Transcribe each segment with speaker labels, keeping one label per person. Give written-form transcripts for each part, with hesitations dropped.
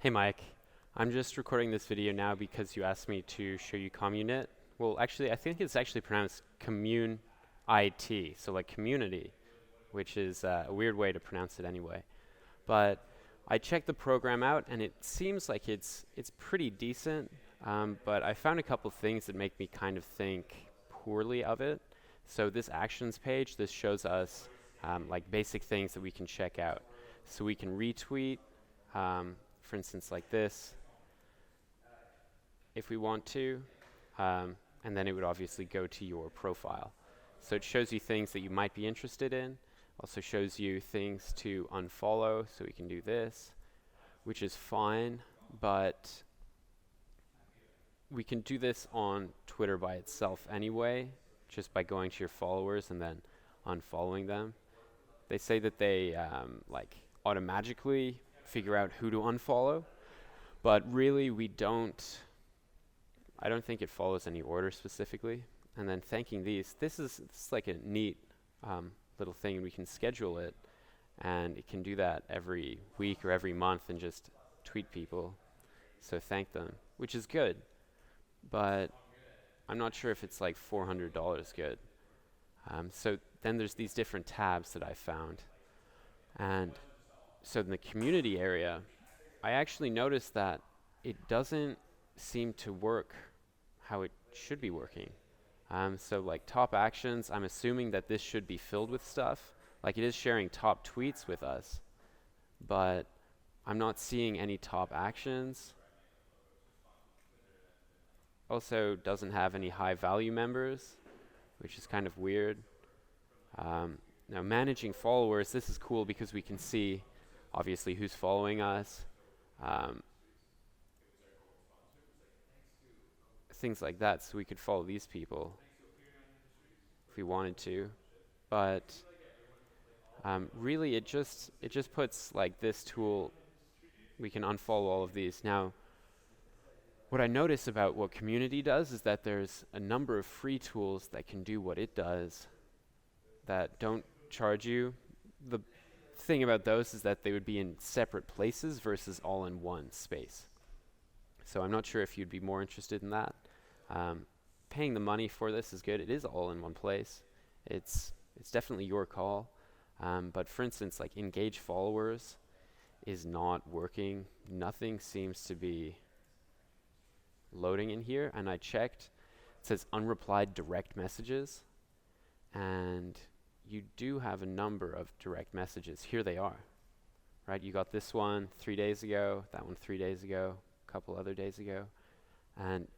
Speaker 1: Hey Mike, I'm just recording this video now because you asked me to show you Commun.it. Well, actually, I think it's actually pronounced Commun.it, so like community, which is a weird way to pronounce it anyway. But I checked the program out, and it seems like it's pretty decent. But I found a couple things that make me kind of think poorly of it. So this actions page, this shows us like basic things that we can check out. So we can retweet. For instance, like this, if we want to, and then it would obviously go to your profile. So it shows you things that you might be interested in, also shows you things to unfollow, so we can do this, which is fine, but we can do this on Twitter by itself anyway, just by going to your followers and then unfollowing them. They say that they like automatically figure out who to unfollow, but really I don't think it follows any order specifically. And then thanking this is like a neat little thing, and we can schedule it, and it can do that every week or every month and just tweet people, so thank them, which is good, but I'm not sure if it's like $400 good. So then there's these different tabs that I found, and so in the community area, I actually noticed that it doesn't seem to work how it should be working. So like top actions, I'm assuming that this should be filled with stuff. Like it is sharing top tweets with us, but I'm not seeing any top actions. Also doesn't have any high value members, which is kind of weird. Now managing followers, this is cool because we can see obviously who's following us, things like that, so we could follow these people if we wanted to. But really it just puts like this tool, we can unfollow all of these. Now what I notice about what Community does is that there's a number of free tools that can do what it does that don't charge you. The thing about those is that they would be in separate places versus all in one space. So I'm not sure if you'd be more interested in that. Paying the money for this is good. It is all in one place. It's definitely your call. But for instance, like engage followers is not working. Nothing seems to be loading in here. And I checked. It says unreplied direct messages. And you do have a number of direct messages. Here they are. Right? You got this one 3 days ago, that one 3 days ago, a couple other days ago. And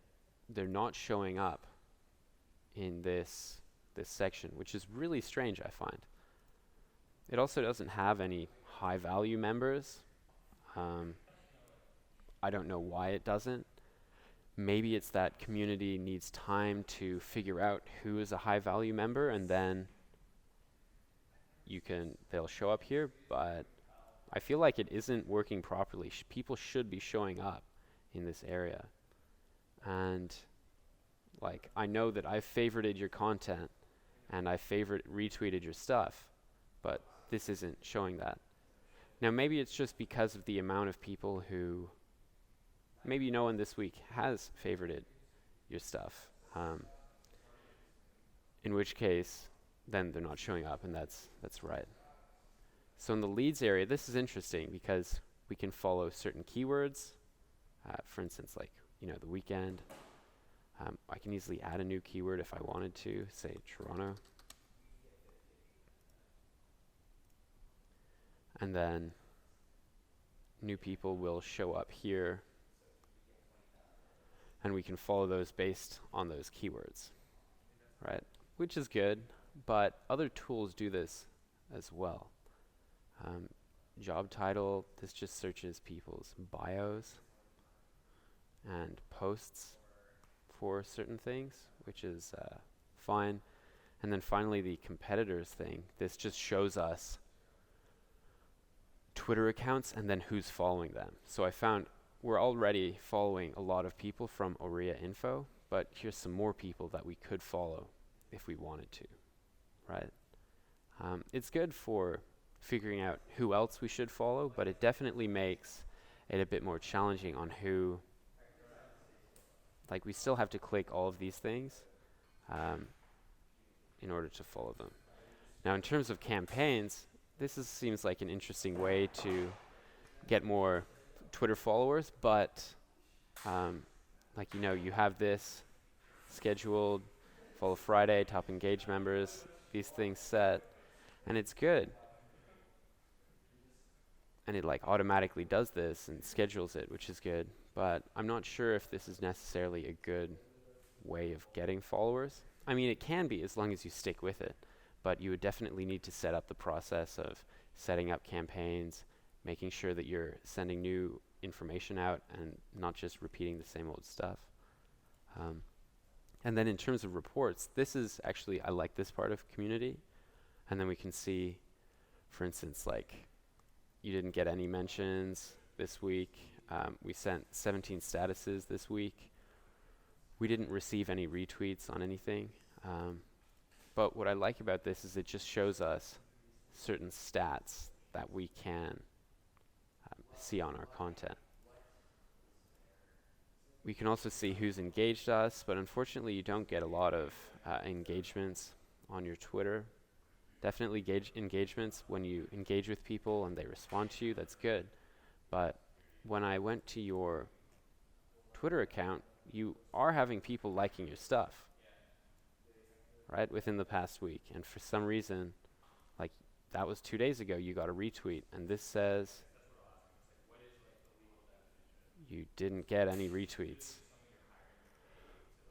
Speaker 1: they're not showing up in this section, which is really strange, I find. It also doesn't have any high value members. I don't know why it doesn't. Maybe it's that Community needs time to figure out who is a high value member, and then they'll show up here, but I feel like it isn't working properly. People should be showing up in this area. And like, I know that I've favorited your content and I retweeted your stuff, but this isn't showing that. Now maybe it's just because of the amount of people who, maybe no one this week has favorited your stuff, in which case then they're not showing up, and that's right. So in the leads area, this is interesting because we can follow certain keywords, for instance, like the weekend. I can easily add a new keyword if I wanted to, say Toronto. And then new people will show up here, and we can follow those based on those keywords, right? Which is good, but other tools do this as well. Job title, this just searches people's bios and posts for certain things, which is fine. And then finally the competitors thing, this just shows us Twitter accounts and then who's following them. So I found we're already following a lot of people from Aurea Info, but here's some more people that we could follow if we wanted to, right? It's good for figuring out who else we should follow, but it definitely makes it a bit more challenging on who, like we still have to click all of these things um, in order to follow them. Now in terms of campaigns, seems like an interesting way to get more Twitter followers, but like you have this scheduled, follow Friday, top engaged members, these things set, and it's good. And it like automatically does this and schedules it, which is good. But I'm not sure if this is necessarily a good way of getting followers. I mean, it can be as long as you stick with it, but you would definitely need to set up the process of setting up campaigns, making sure that you're sending new information out and not just repeating the same old stuff. And then in terms of reports, this is actually, I like this part of community. And then we can see, for instance, like you didn't get any mentions this week. We sent 17 statuses this week. We didn't receive any retweets on anything. But what I like about this is it just shows us certain stats that we can see on our content. We can also see who's engaged us, but unfortunately you don't get a lot of engagements on your Twitter. Definitely engagements when you engage with people and they respond to you, that's good. But when I went to your Twitter account, you are having people liking your stuff, right, within the past week. And for some reason, like that was 2 days ago, you got a retweet, and this says you didn't get any retweets.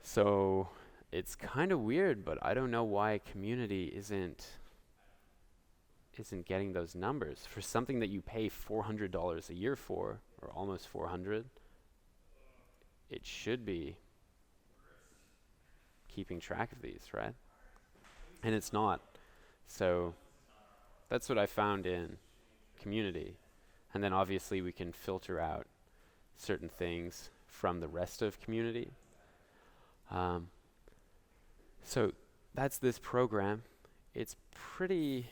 Speaker 1: So it's kind of weird, but I don't know why community isn't getting those numbers for something that you pay $400 a year for, or almost 400. It should be keeping track of these, right? And it's not. So that's what I found in community. And then obviously we can filter out certain things from the rest of community. So that's this program. It's pretty,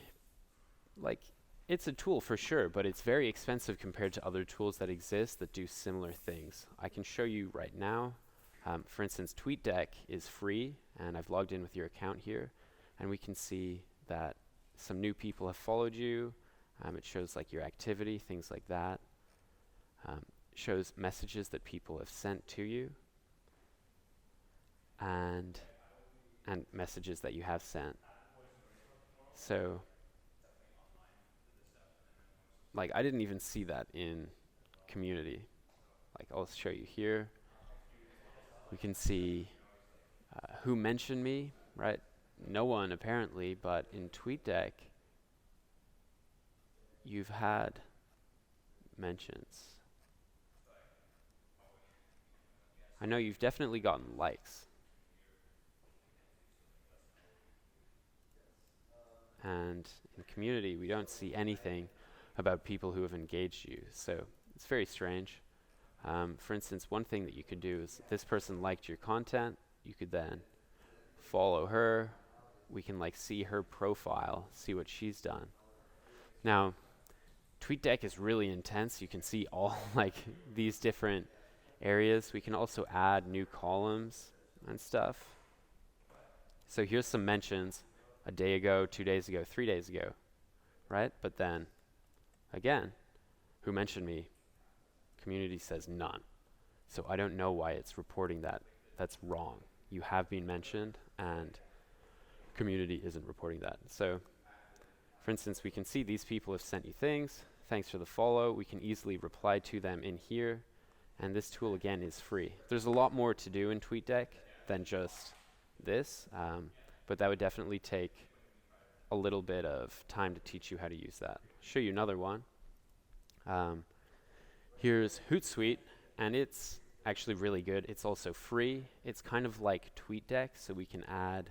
Speaker 1: like, it's a tool for sure, but it's very expensive compared to other tools that exist that do similar things. I can show you right now. For instance, TweetDeck is free, and I've logged in with your account here, and we can see that some new people have followed you. It shows like your activity, things like that. Shows messages that people have sent to you, and messages that you have sent. So like I didn't even see that in community. Like I'll show you here. We can see who mentioned me, right? No one apparently, but in TweetDeck you've had mentions. I know you've definitely gotten likes. And in community, we don't see anything about people who have engaged you. So it's very strange. For instance, one thing that you could do is this person liked your content. You could then follow her. We can like see her profile, see what she's done. Now, TweetDeck is really intense. You can see all like these different areas. We can also add new columns and stuff. So here's some mentions a day ago, 2 days ago, 3 days ago, right? But then, again, who mentioned me? Community says none. So I don't know why it's reporting that. That's wrong. You have been mentioned, and community isn't reporting that. So, for instance, we can see these people have sent you things. Thanks for the follow. We can easily reply to them in here. And this tool, again, is free. There's a lot more to do in TweetDeck than just this, but that would definitely take a little bit of time to teach you how to use that. Show you another one. Here's Hootsuite, and it's actually really good. It's also free. It's kind of like TweetDeck, so we can add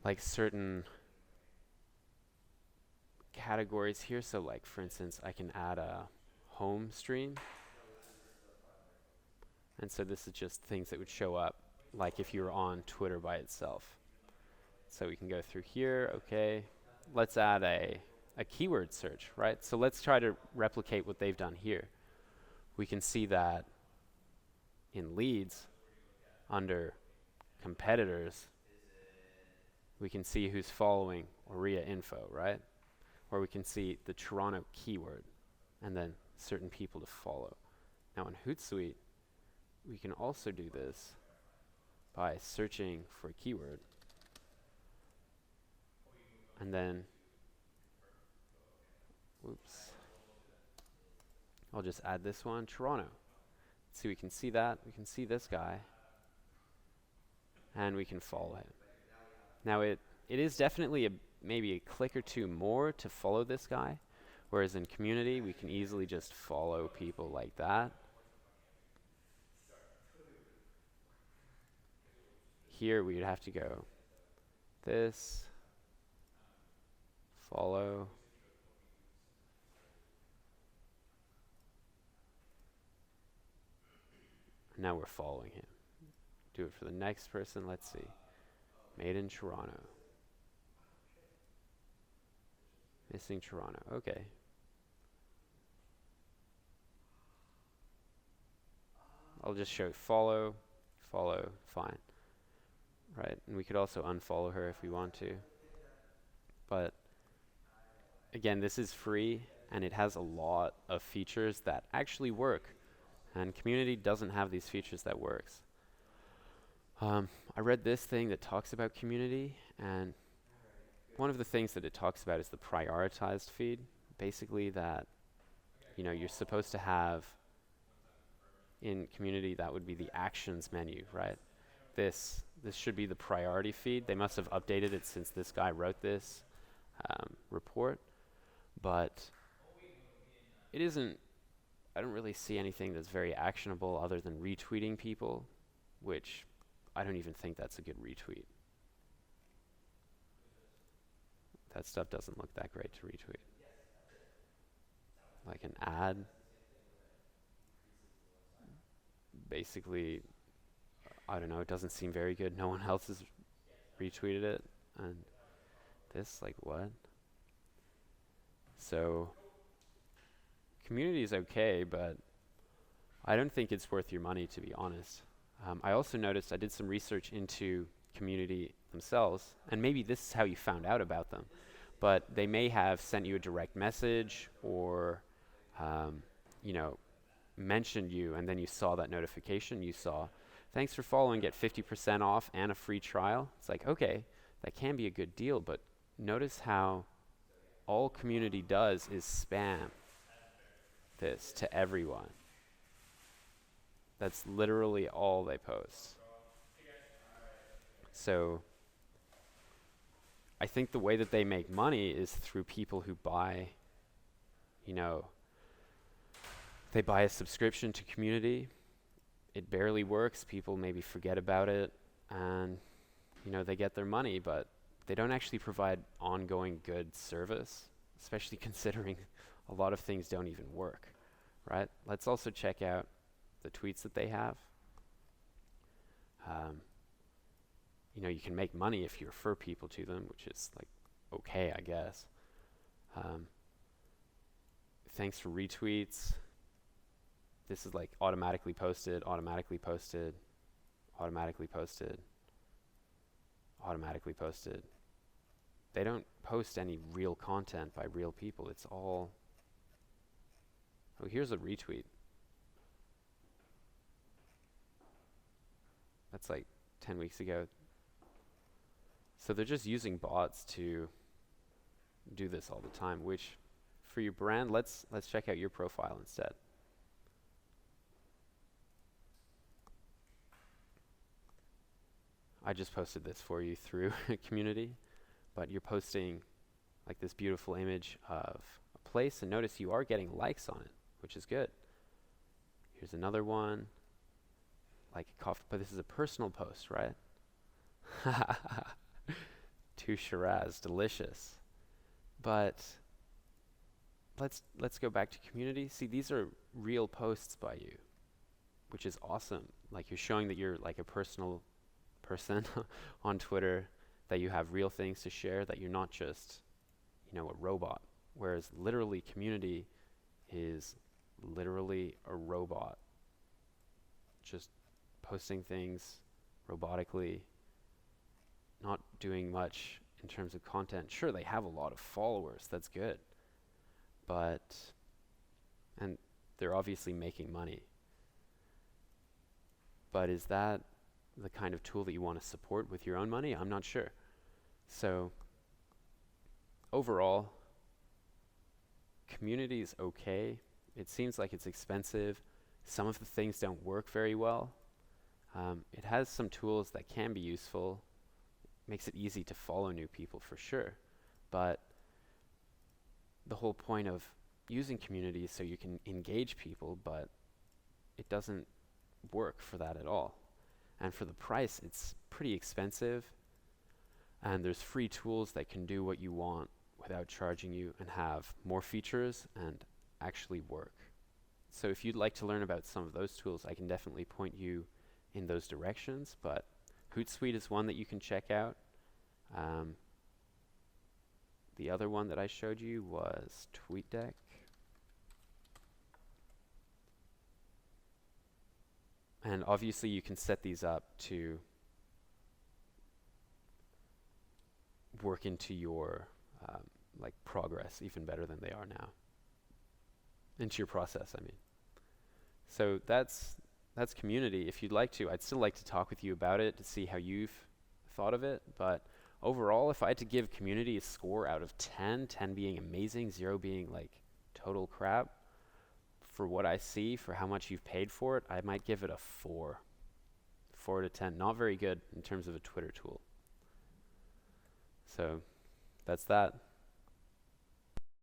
Speaker 1: like certain categories here. So like, for instance, I can add a home stream. And so this is just things that would show up like if you were on Twitter by itself. So we can go through here. Okay, let's add a a keyword search, right? So let's try to replicate what they've done here. We can see that in leads, under competitors, we can see who's following Aurea info, right? Or we can see the Toronto keyword and then certain people to follow. Now in Hootsuite, we can also do this by searching for a keyword and then, whoops, I'll just add this one, Toronto. See, we can see that, we can see this guy, and we can follow him. Now it is definitely maybe a click or two more to follow this guy, whereas in community, we can easily just follow people like that. Here we'd have to go this, follow, now we're following him. Do it for the next person, let's see. Made in Toronto. Missing Toronto, okay. I'll just show follow, follow, fine. Right, and we could also unfollow her if we want to. But again, this is free and it has a lot of features that actually work. And community doesn't have these features that works. I read this thing that talks about community, and one of the things that it talks about is the prioritized feed. Basically that, you're supposed to have in community, that would be the actions menu, right? This should be the priority feed. They must have updated it since this guy wrote this report, but it isn't, I don't really see anything that's very actionable other than retweeting people, which I don't even think that's a good retweet. That stuff doesn't look that great to retweet. Like an ad, basically, I don't know, it doesn't seem very good. No one else has retweeted it. And this, like what? So, community is okay, but I don't think it's worth your money, to be honest. I also noticed, I did some research into community themselves, and maybe this is how you found out about them, but they may have sent you a direct message or, mentioned you, and then you saw that notification, you saw, thanks for following, get 50% off and a free trial. It's like, okay, that can be a good deal, but notice how all community does is spam this to everyone. That's literally all they post. So I think the way that they make money is through people who buy, they buy a subscription to community. It barely works. People maybe forget about it and, they get their money, but they don't actually provide ongoing good service, especially considering a lot of things don't even work, right? Let's also check out the tweets that they have. You can make money if you refer people to them, which is like okay, I guess. Thanks for retweets. This is like automatically posted, automatically posted, automatically posted, automatically posted. They don't post any real content by real people. It's all, oh, here's a retweet. That's like 10 weeks ago. So they're just using bots to do this all the time, which for your brand, let's check out your profile instead. I just posted this for you through a community, but you're posting like this beautiful image of a place, and notice you are getting likes on it, which is good. Here's another one, like a coffee, but this is a personal post, right? To Shiraz, delicious. But let's go back to community. See, these are real posts by you, which is awesome. Like you're showing that you're like a personal person on Twitter, that you have real things to share, that you're not just, a robot whereas literally Community is literally a robot, just posting things robotically, not doing much in terms of content. Sure, they have a lot of followers, that's good, and they're obviously making money. But is that the kind of tool that you want to support with your own money? I'm not sure. So overall, Community is okay. It seems like it's expensive. Some of the things don't work very well. It has some tools that can be useful. Makes it easy to follow new people for sure. But the whole point of using Community is so you can engage people, but it doesn't work for that at all. And for the price, it's pretty expensive. And there's free tools that can do what you want without charging you and have more features and actually work. So if you'd like to learn about some of those tools, I can definitely point you in those directions, but Hootsuite is one that you can check out. The other one that I showed you was TweetDeck. And obviously you can set these up to work into your like progress even better than they are now. Into your process, I mean. So that's Community. If you'd like to, I'd still like to talk with you about it to see how you've thought of it. But overall, if I had to give Community a score out of 10, 10 being amazing, 0 being like total crap, for what I see, for how much you've paid for it, I might give it a 4. 4 to 10. Not very good in terms of a Twitter tool. So that's that.